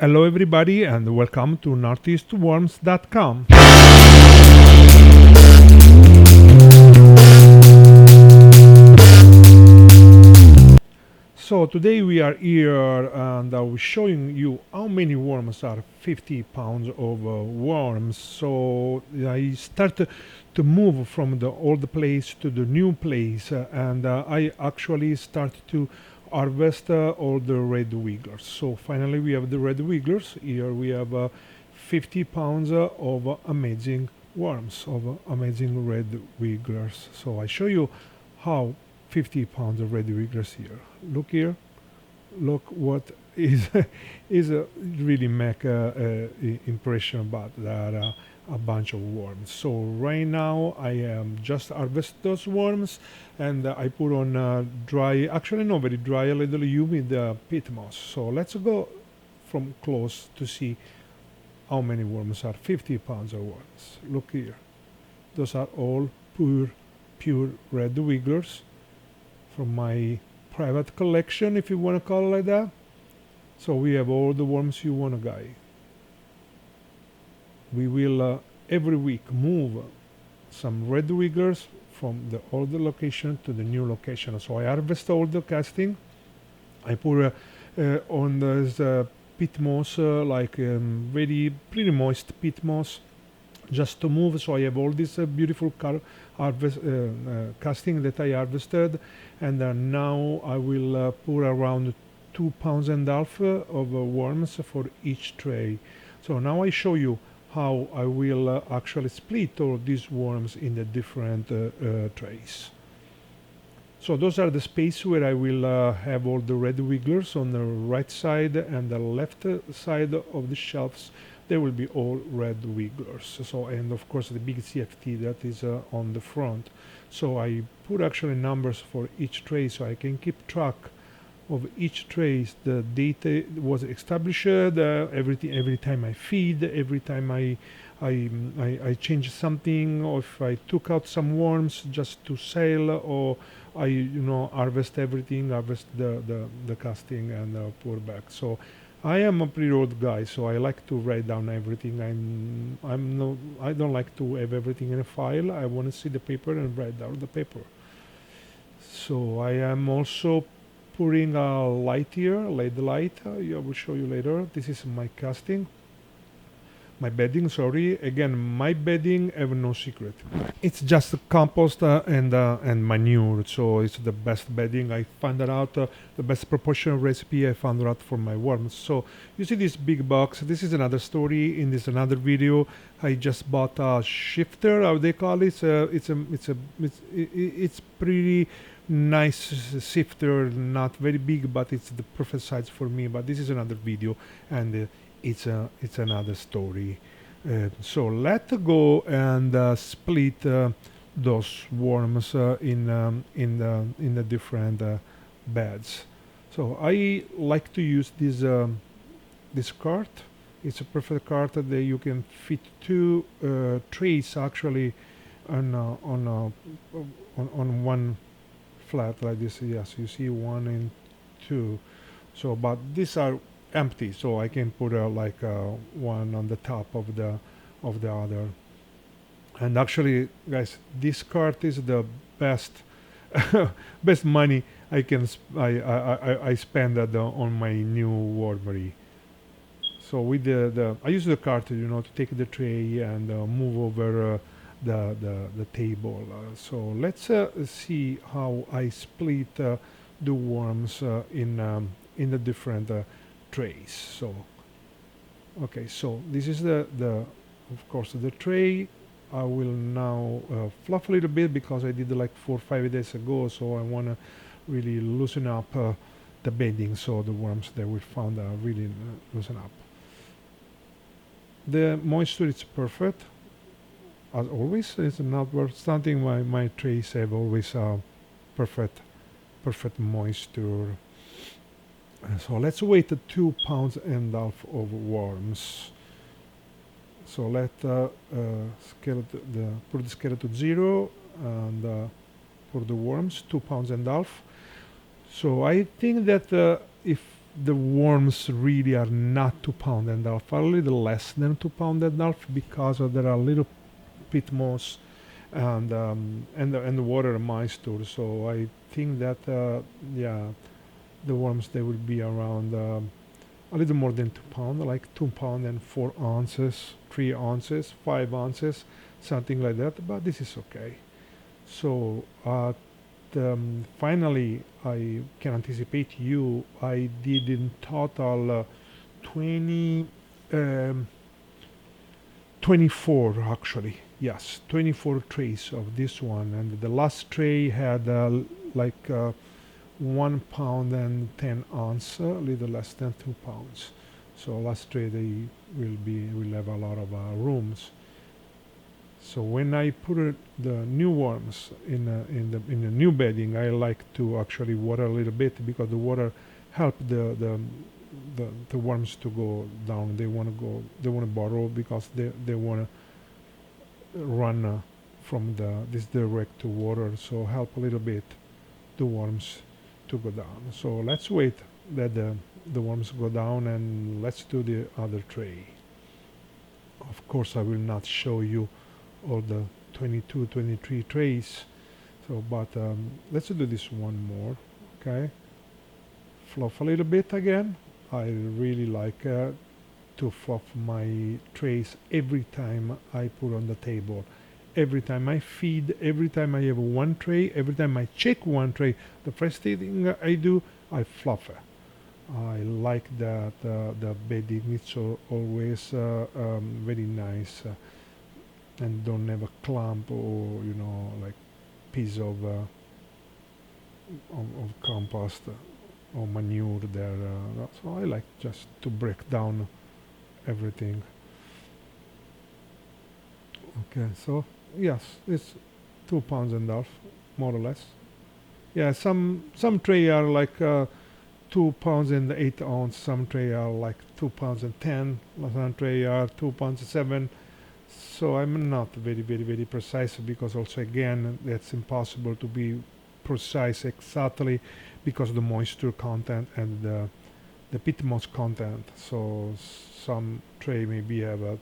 Hello everybody and welcome to northeastworms.com. So today we are here and I will showing you how many worms are 50 pounds of worms. So I started to move from the old place to the new place and I actually started to harvest all the red wigglers. So finally we have the red wigglers. Here we have 50 pounds of amazing worms, of amazing red wigglers. So I show you how 50 pounds of red wigglers here. Look here. Look what is is really make a impression about that a bunch of worms. So right now I am just harvest those worms and I put on dry, actually not very dry, a little humid peat moss. So let's go from close to see how many worms are 50 pounds of worms. Look here. Those are all pure red wigglers from my private collection, if you want to call it like that. So we have all the worms you want to guy. We will every week move some red wigglers from the old location to the new location. So I harvest all the casting. I put on this peat moss, like very pretty moist peat moss, just to move. So I have all this beautiful casting that I harvested, and now I will put around 2 pounds and a half of worms for each tray. So now I show you how I will actually split all these worms in the different trays. So those are the space where I will have all the red wigglers on the right side, and the left side of the shelves there will be all red wigglers. So, and of course the big CFT that is on the front. So I put actually numbers for each tray so I can keep track of each trace. The data was established every time I feed, every time I change something, or if I took out some worms just to sell, or I harvest everything, harvest the casting and pour back. So I am a pretty old guy, so I like to write down everything. I don't like to have everything in a file. I want to see the paper and write down the paper. So I am also putting a light here, LED light. I will show you later. This is my casting. My bedding, sorry. Again, my bedding have no secret. It's just compost and manure, so it's the best bedding. I found that out, the best proportion recipe I found out for my worms. So you see this big box. This is another story. In this another video, I just bought a shifter. How they call it? It's pretty nice sifter. Not very big, but it's the perfect size for me. But this is another video, and it's another story. So let's go and split those worms in the different beds. So I like to use this cart. It's a perfect cart that you can fit two trays actually on one flat like this. Yes, you see one and two. So, but these are empty, so I can put one on the top of the other. And actually, guys, this cart is the best best money I can I spend on my new wormery. So with the I use the cart, to take the tray and move over the table. So let's see how I split the worms in the different trays. So okay, so this is the of course the tray. I will now fluff a little bit because I did like 4 or 5 days ago, so I want to really loosen up the bedding, so the worms that we found really loosen up. The moisture is perfect as always. It's not something my trays have always perfect moisture. So let's wait 2 pounds and a half of worms. So let scale put the scale to 0 and for the worms 2 pounds and a half. So I think that if the worms really are not 2 pound and a half, a little less than 2 pound and a half, because there are a little bit moss and the water moisture. So I think that yeah, the worms, they will be around a little more than 2 pound, like 2 pound and 4 ounces, 3 ounces, 5 ounces, something like that. But this is okay. So finally, I can anticipate you. I did in total 20, um, 24 actually. Yes, 24 trays of this one, and the last tray had like 1 pound and 10 ounce, a little less than 2 pounds. So last tray they will have a lot of rooms. So when I put the new worms in the new bedding, I like to actually water a little bit, because the water help the worms to go down. They want to go. They want to burrow, because they want to run from this direct to water. So help a little bit the worms to go down. So let's wait that the worms go down, and let's do the other tray. Of course, I will not show you all the 22, 23 trays. So, but let's do this one more. Okay, fluff a little bit again. I really like to fluff my trays every time I put on the table. Every time I feed, every time I have one tray, every time I check one tray, the first thing I do, I fluff it. I like that the bedding is always very nice, and don't have a clump, or like piece of compost or manure there. So I like just to break down everything. Okay, so yes, it's 2 pounds and a half, more or less. Yeah, some tray are like 2 pounds and 8 ounce. Some tray are like 2 pounds and 10. Some tray are 2 pounds and 7. So I'm not very precise, because also again it's impossible to be precise exactly, because of the moisture content and the peat moss content. So some tray maybe have a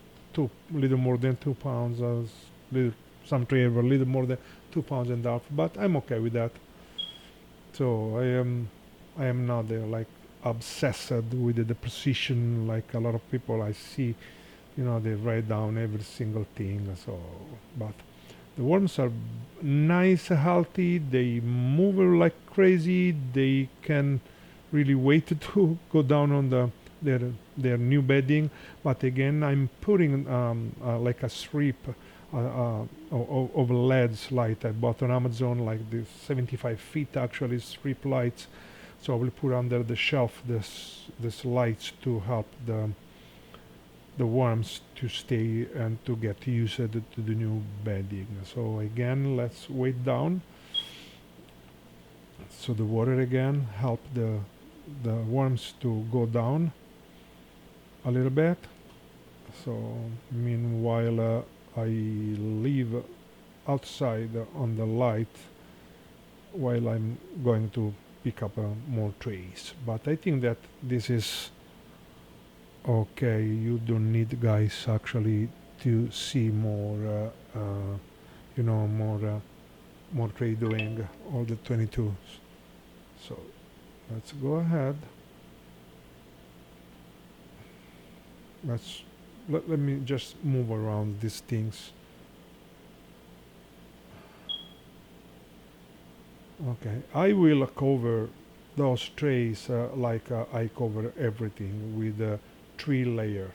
little more than 2 pounds, little, some tray have a little more than 2 pounds and a half, but I'm okay with that. So I am not like obsessed with the precision, like a lot of people I see. They write down every single thing. So, but the worms are nice, healthy. They move like crazy. They can really wait to go down on their new bedding. But again, I'm putting like a strip of LEDs light I bought on Amazon, like the 75 feet actually strip lights. So I will put under the shelf this lights to help the worms to stay and to get used to the new bedding. So again, let's weight down. So the water again help the worms to go down a little bit. So meanwhile, I leave outside on the light while I'm going to pick up more trays. But I think that this is okay. You don't need, guys, actually to see more more tray doing all the 22. So let's go ahead. Let me just move around these things. Okay, I will cover those trays like I cover everything with 3 layers.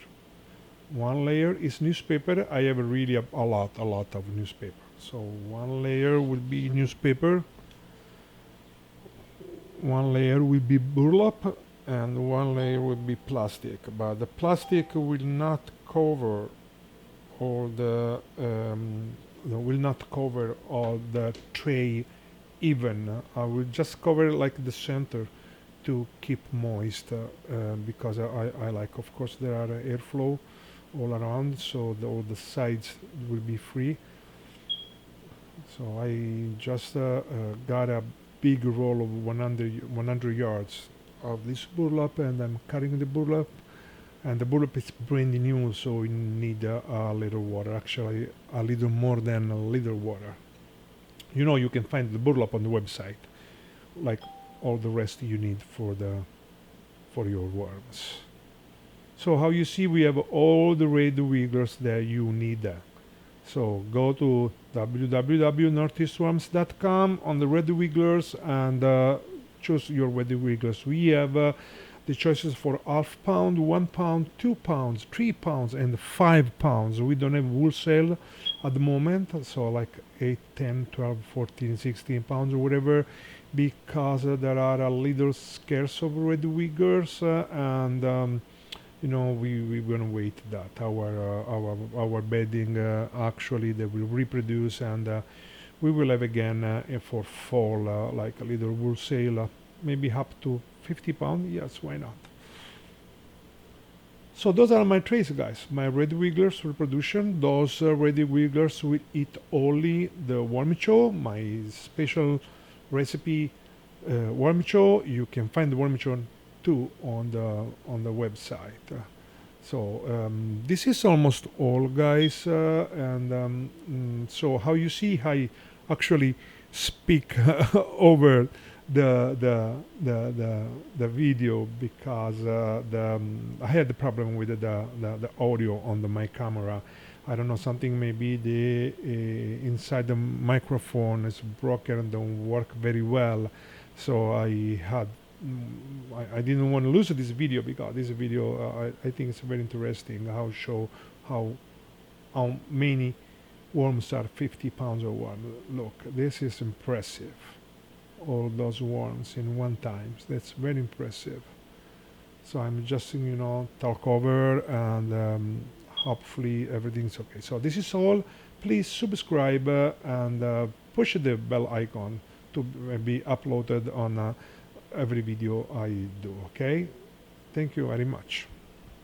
One layer is newspaper. I have really a lot of newspaper. So one layer will be newspaper, one layer will be burlap, and one layer will be plastic. But the plastic will not cover all will not cover all the tray even. I will just cover like the center to keep moist, because I like, of course, there are airflow all around, so all the sides will be free. So I just got a big roll of 100 yards of this burlap, and I'm cutting the burlap, and the burlap is brand new, so we need a little water, actually a little more than a little water. You can find the burlap on the website, like all the rest you need for your worms. So how you see, we have all the red wigglers that you need. So go to www.northeastworms.com on the red wigglers and choose your red wigglers. We have the choices for half pound, 1 pound, 2 pounds, 3 pounds, and 5 pounds. We don't have wholesale at the moment, so like 8, 10, 12, 14, 16 pounds or whatever, because there are a little scarce of red wigglers, and we're gonna wait that our bedding actually they will reproduce, and we will have again for fall like a little wholesale, maybe up to 50 pounds. Yes, why not? So those are my trays, guys. My red wigglers reproduction. Those red wigglers will eat only the worm chow, my special recipe worm chow. You can find the worm chow too on the website. So this is almost all, guys. So how you see, I actually speak over the video because I had the problem with the audio on my camera. I don't know, something maybe the inside the microphone is broken and don't work very well. So I didn't want to lose this video, because this video I think it's very interesting how show how many worms are 50 pounds of worm. Look, this is impressive. All those worms in one time. That's very impressive. So I'm just talk over, and hopefully everything's okay. So this is all. Please subscribe and push the bell icon to be uploaded on every video I do. Okay, thank you very much.